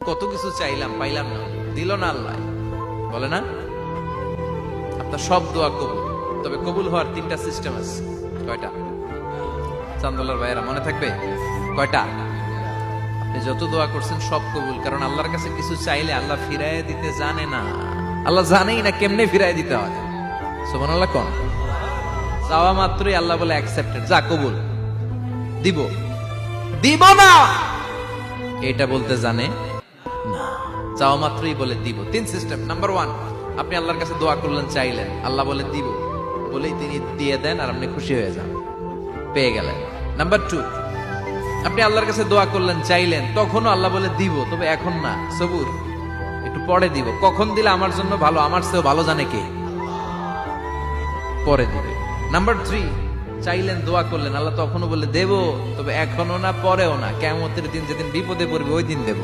কত কিছু চাইলাম, পাইলাম না, দিল না আল্লাহ, বলে না? আপনার সব দোয়া কবুল, তবে কবুল হওয়ার তিনটা সিস্টেম আছে। কয়টা? চান্দোলার ভাইয়েরা মনে থাকবে? কয়টা? আপনি যত দোয়া করছেন সব কবুল, কারণ আল্লাহর কাছে কিছু চাইলে আল্লাহ ফিরায় দিতে জানে না। আল্লাহ জানেই না কেমনে ফিরায় দিতে হয়। সুবহানাল্লাহ কোন? চাওয়া মাত্রই আল্লাহ বলে অ্যাকসেপ্টেড, যা কবুল, দিব দিব না এটা বলতে জানে না, চাওয়া মাত্রই বলে দিব। তিন সিস্টেম। নাম্বার ওয়ান, আপনি আল্লাহর কাছে দোয়া করলেন, চাইলেন, আল্লাহ বলে দিব, বলেই তিনি দিয়ে দেন আর আপনি খুশি হয়ে যান, পেয়ে গেলেন। নাম্বার টু, আপনি আল্লাহর কাছে দোয়া করলেন, চাইলেন, তখনও আল্লাহ বলে দিব, তবে এখন না, সবুর, একটু পরে দিব। কখন দিলে আমার জন্য ভালো, আমার চেয়েও ভালো জানে কে, পরে দিবে। নাম্বার থ্রি, চাইলেন, দোয়া করলেন, আল্লাহ তখনও বলে দেব, তবে এখনো না, পরেও না, কিয়ামতের দিন যেদিন বিপদে পড়বে ওই দিন দেব।